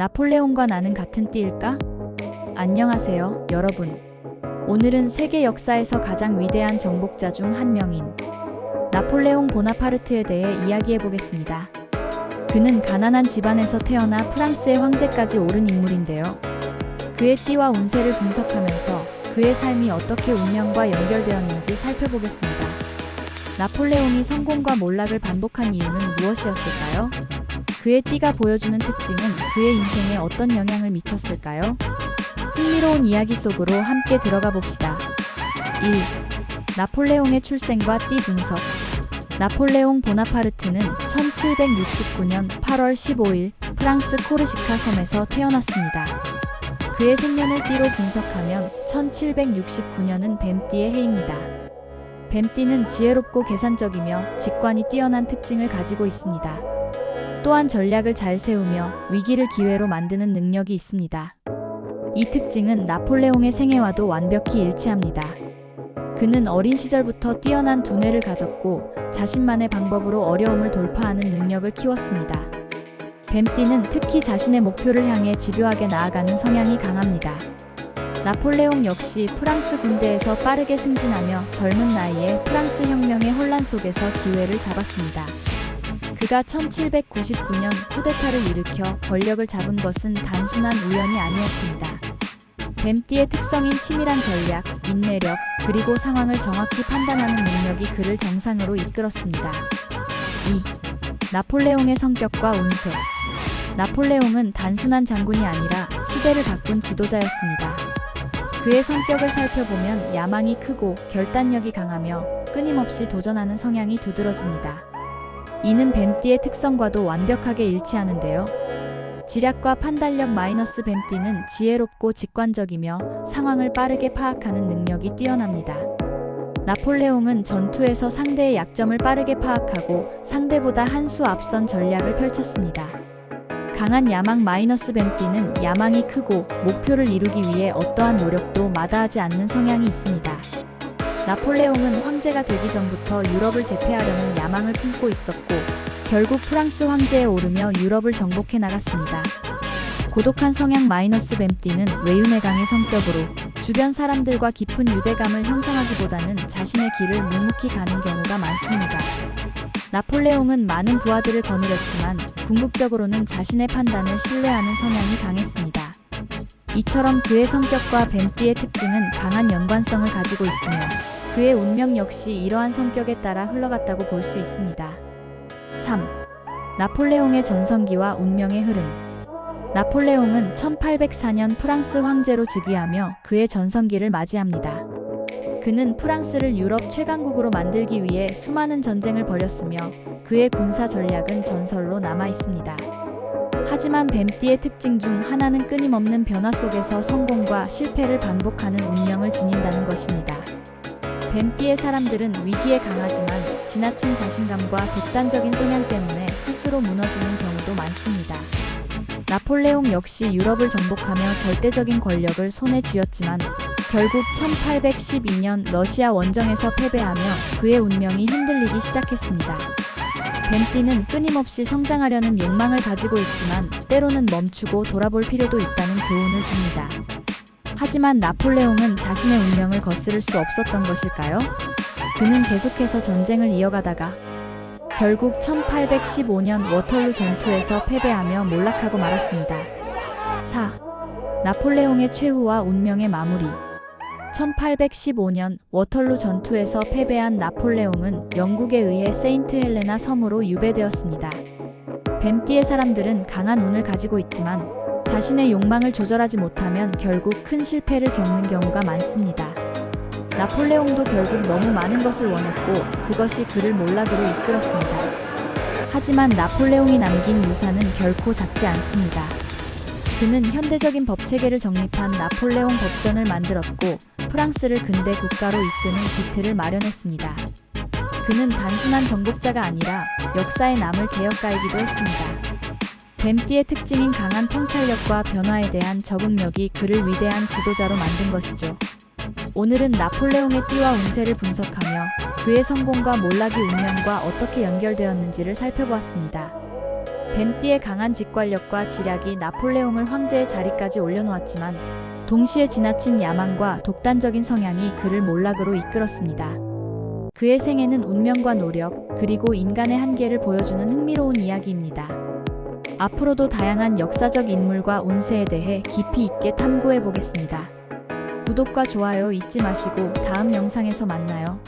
나폴레옹과 나는 같은 띠일까? 안녕하세요, 여러분. 오늘은 세계 역사에서 가장 위대한 정복자 중 한 명인 나폴레옹 보나파르트에 대해 이야기해보겠습니다. 그는 가난한 집안에서 태어나 프랑스의 황제까지 오른 인물인데요. 그의 띠와 운세를 분석하면서 그의 삶이 어떻게 운명과 연결되었는지 살펴보겠습니다. 나폴레옹이 성공과 몰락을 반복한 이유는 무엇이었을까요? 그의 띠가 보여주는 특징은 그의 인생에 어떤 영향을 미쳤을까요? 흥미로운 이야기 속으로 함께 들어가 봅시다. 1. 나폴레옹의 출생과 띠 분석. 나폴레옹 보나파르트는 1769년 8월 15일 프랑스 코르시카 섬에서 태어났습니다. 그의 생년을 띠로 분석하면 1769년은 뱀띠의 해입니다. 뱀띠는 지혜롭고 계산적이며 직관이 뛰어난 특징을 가지고 있습니다. 또한 전략을 잘 세우며 위기를 기회로 만드는 능력이 있습니다. 이 특징은 나폴레옹의 생애와도 완벽히 일치합니다. 그는 어린 시절부터 뛰어난 두뇌를 가졌고 자신만의 방법으로 어려움을 돌파하는 능력을 키웠습니다. 뱀띠는 특히 자신의 목표를 향해 집요하게 나아가는 성향이 강합니다. 나폴레옹 역시 프랑스 군대에서 빠르게 승진하며 젊은 나이에 프랑스 혁명의 혼란 속에서 기회를 잡았습니다. 그가 1799년 쿠데타를 일으켜 권력을 잡은 것은 단순한 우연이 아니었습니다. 뱀띠의 특성인 치밀한 전략, 인내력, 그리고 상황을 정확히 판단하는 능력이 그를 정상으로 이끌었습니다. 2. 나폴레옹의 성격과 운세. 나폴레옹은 단순한 장군이 아니라 시대를 바꾼 지도자였습니다. 그의 성격을 살펴보면 야망이 크고 결단력이 강하며 끊임없이 도전하는 성향이 두드러집니다. 이는 뱀띠의 특성과도 완벽하게 일치하는데요. 지략과 판단력 마이너스 뱀띠는 지혜롭고 직관적이며 상황을 빠르게 파악하는 능력이 뛰어납니다. 나폴레옹은 전투에서 상대의 약점을 빠르게 파악하고 상대보다 한 수 앞선 전략을 펼쳤습니다. 강한 야망 마이너스 뱀띠는 야망이 크고 목표를 이루기 위해 어떠한 노력도 마다하지 않는 성향이 있습니다. 나폴레옹은 황제가 되기 전부터 유럽을 제패하려는 야망을 품고 있었고 결국 프랑스 황제에 오르며 유럽을 정복해 나갔습니다. 고독한 성향 마이너스 뱀띠는 외유내 강의 성격으로 주변 사람들과 깊은 유대감을 형성하기보다는 자신의 길을 묵묵히 가는 경우가 많습니다. 나폴레옹은 많은 부하들을 거느렸지만 궁극적으로는 자신의 판단을 신뢰하는 성향이 강했습니다. 이처럼 그의 성격과 뱀띠의 특징은 강한 연관성을 가지고 있으며 그의 운명 역시 이러한 성격에 따라 흘러갔다고 볼 수 있습니다. 3. 나폴레옹의 전성기와 운명의 흐름. 나폴레옹은 1804년 프랑스 황제로 즉위하며 그의 전성기를 맞이합니다. 그는 프랑스를 유럽 최강국으로 만들기 위해 수많은 전쟁을 벌였으며 그의 군사 전략은 전설로 남아 있습니다. 하지만 뱀띠의 특징 중 하나는 끊임없는 변화 속에서 성공과 실패를 반복하는 운명을 지닌다는 것입니다. 뱀띠의 사람들은 위기에 강하지만 지나친 자신감과 독단적인 성향 때문에 스스로 무너지는 경우도 많습니다. 나폴레옹 역시 유럽을 정복하며 절대적인 권력을 손에 쥐었지만 결국 1812년 러시아 원정에서 패배하며 그의 운명이 흔들리기 시작했습니다. 뱀띠는 끊임없이 성장하려는 욕망을 가지고 있지만 때로는 멈추고 돌아볼 필요도 있다는 교훈을 줍니다. 하지만 나폴레옹은 자신의 운명을 거스를 수 없었던 것일까요? 그는 계속해서 전쟁을 이어가다가 결국 1815년 워털루 전투에서 패배하며 몰락하고 말았습니다. 4. 나폴레옹의 최후와 운명의 마무리. 1815년 워털루 전투에서 패배한 나폴레옹은 영국에 의해 세인트 헬레나 섬으로 유배되었습니다. 뱀띠의 사람들은 강한 운을 가지고 있지만 자신의 욕망을 조절하지 못하면 결국 큰 실패를 겪는 경우가 많습니다. 나폴레옹도 결국 너무 많은 것을 원했고 그것이 그를 몰락으로 이끌었습니다. 하지만 나폴레옹이 남긴 유산은 결코 작지 않습니다. 그는 현대적인 법체계를 정립한 나폴레옹 법전을 만들었고 프랑스를 근대 국가로 이끄는 기틀을 마련했습니다. 그는 단순한 정복자가 아니라 역사에 남을 개혁가이기도 했습니다. 뱀띠의 특징인 강한 통찰력과 변화에 대한 적응력이 그를 위대한 지도자로 만든 것이죠. 오늘은 나폴레옹의 띠와 운세를 분석하며 그의 성공과 몰락이 운명과 어떻게 연결되었는지를 살펴보았습니다. 뱀띠의 강한 직관력과 지략이 나폴레옹을 황제의 자리까지 올려놓았지만 동시에 지나친 야망과 독단적인 성향이 그를 몰락으로 이끌었습니다. 그의 생애는 운명과 노력, 그리고 인간의 한계를 보여주는 흥미로운 이야기입니다. 앞으로도 다양한 역사적 인물과 운세에 대해 깊이 있게 탐구해 보겠습니다. 구독과 좋아요 잊지 마시고 다음 영상에서 만나요.